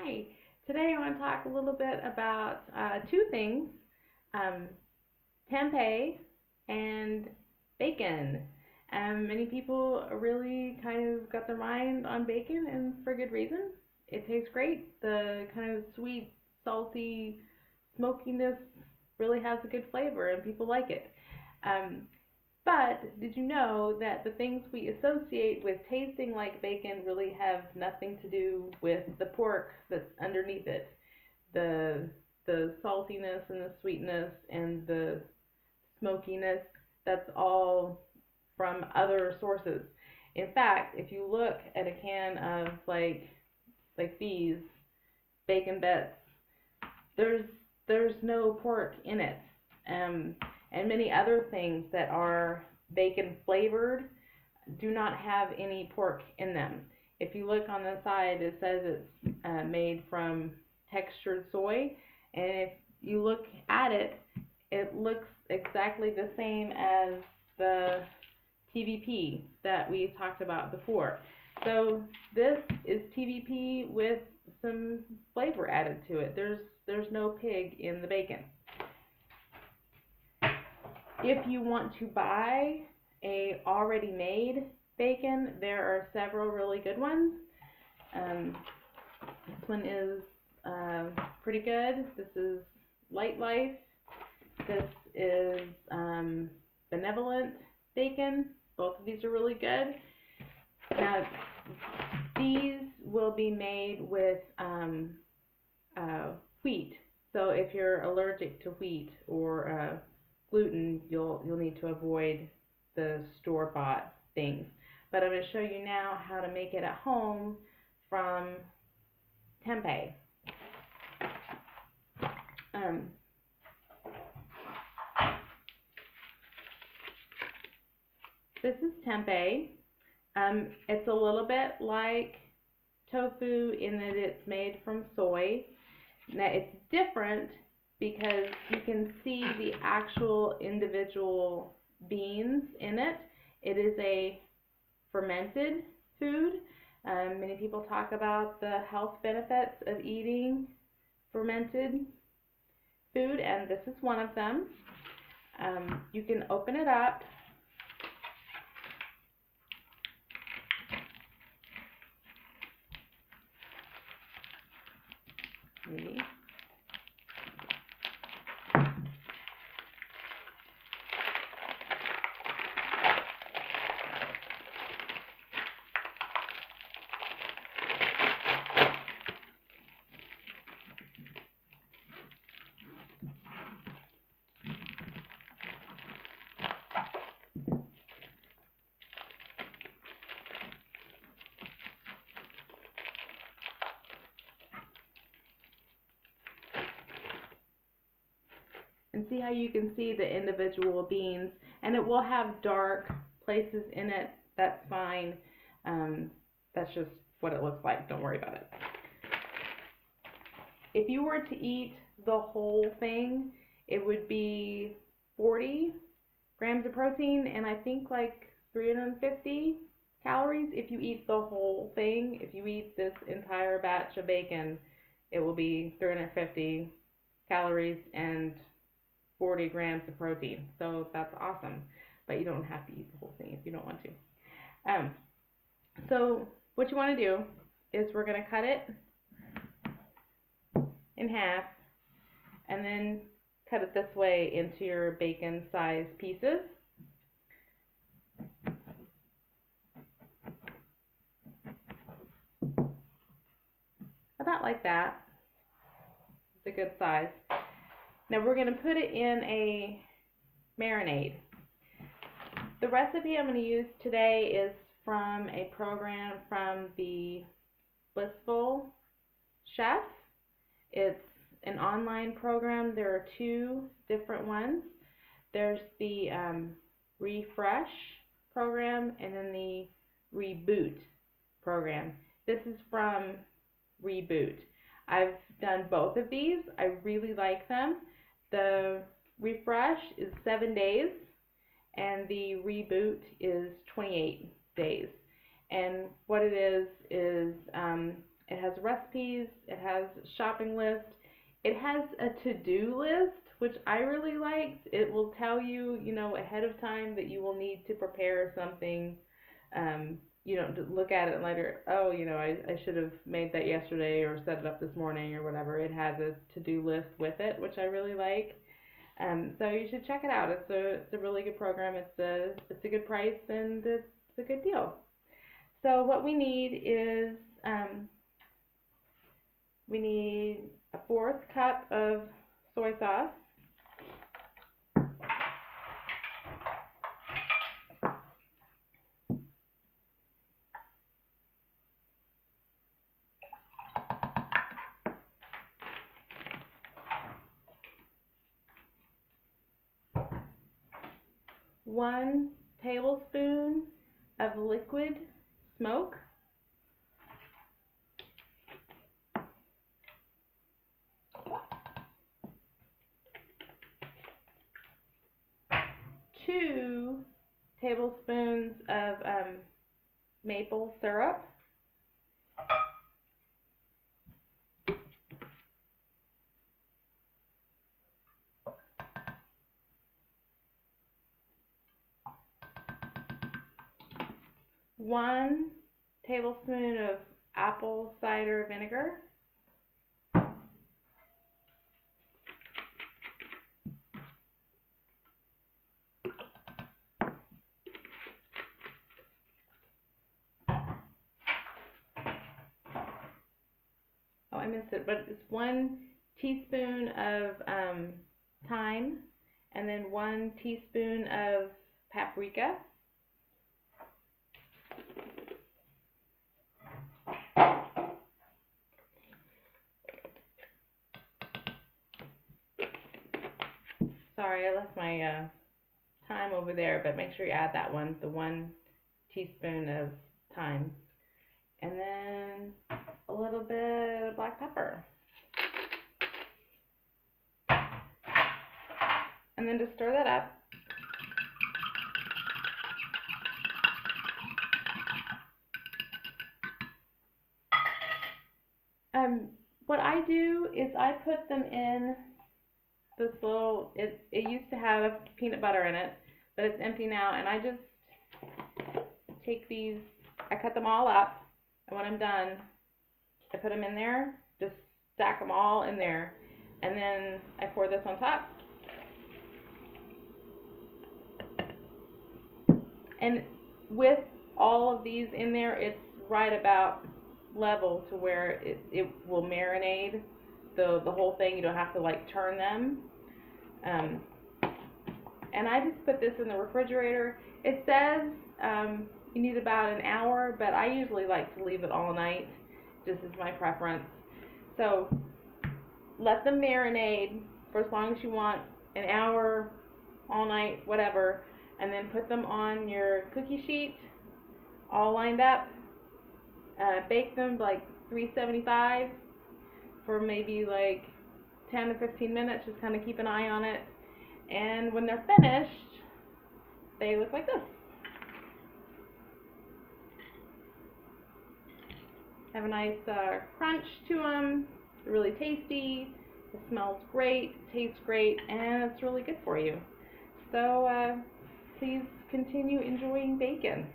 Hi, today I want to talk a little bit about two things, um, tempeh and bacon. Many people really kind of got their mind on bacon, and for good reason. It tastes great. The kind of sweet, salty smokiness really has a good flavor, and people like it. Um, but did you know that the things we associate with tasting like bacon really have nothing to do with the pork that's underneath it? The the saltiness and the sweetness and the smokiness, that's all from other sources. In fact, if you look at a can of like these bacon bits, there's there's no pork in it. Um, and many other things that are bacon flavored do not have any pork in them. If you look on the side, it says it's made from textured soy, and if you look at it, it looks exactly the same as the Tbsp that we talked about before. So this is Tbsp with some flavor added to it. There's no pig in the bacon. If you want to buy a already made bacon, there are several really good ones. This one is pretty good. This is Light Life. This is Benevolent Bacon. Both of these are really good. Now, these will be made with wheat. So if you're allergic to wheat or gluten, you'll need to avoid the store-bought things. But I'm going to show you now how to make it at home from tempeh. Um, this is tempeh. It's a little bit like tofu in that it's made from soy. Now it's different because you can see the actual individual beans in it. It is a fermented food. Many people talk about the health benefits of eating fermented food, and this is one of them. You can open it up. Maybe. And see how you can see the individual beans, and it will have dark places in it. That's fine. That's just what it looks like. Don't worry about it. If you were to eat the whole thing, it would be 40 grams of protein and I think like 350 calories if you eat the whole thing. If you eat this entire batch of bacon, it will be 350 calories and 40 grams of protein. So that's awesome. But you don't have to eat the whole thing if you don't want to. So what you want to do is we're going to cut it in half and then cut it this way into your bacon size pieces. About like that. It's a good size. Now we're going to put it in a marinade. The recipe I'm going to use today is from a program from the Blissful Chef. It's an online program. There are two different ones. There's the Refresh program and then the Reboot program. This is from Reboot. I've done both of these. I really like them. The Refresh is 7 days and the Reboot is 28 days. And what it is It has recipes, it has shopping list, it has a to-do list, which I really liked. It will tell you, ahead of time that you will need to prepare something. You don't look at it later, oh, I should have made that yesterday or set it up this morning or whatever. It has a to-do list with it, which I really like. So you should check it out. It's a really good program. It's a good price and it's a good deal. So what we need is we need a fourth cup of soy sauce. One tablespoon of liquid smoke. 2 tablespoons of maple syrup. 1 tablespoon of apple cider vinegar. Oh, I missed it, but it's 1 teaspoon of thyme, and then 1 teaspoon of paprika. Sorry, I left my thyme over there, but make sure you add that one, the 1 teaspoon of thyme. And then a little bit of black pepper. And then just stir that up. What I do is I put them in this little, it used to have peanut butter in it, but it's empty now, and I just take these, I cut them all up, and when I'm done, I put them in there, just stack them all in there, and then I pour this on top. And with all of these in there, it's right about level to where it will marinate the whole thing. You don't have to like turn them. And I just put this in the refrigerator. It says you need about an hour, but I usually like to leave it all night, just as my preference. So let them marinate for as long as you want, an hour, all night, whatever, and then put them on your cookie sheet, all lined up. Bake them like 375 for maybe like 10 to 15 minutes. Just kind of keep an eye on it. And when they're finished, they look like this. Have a nice crunch to them. They're really tasty. It smells great, tastes great, and it's really good for you. So please continue enjoying bacon.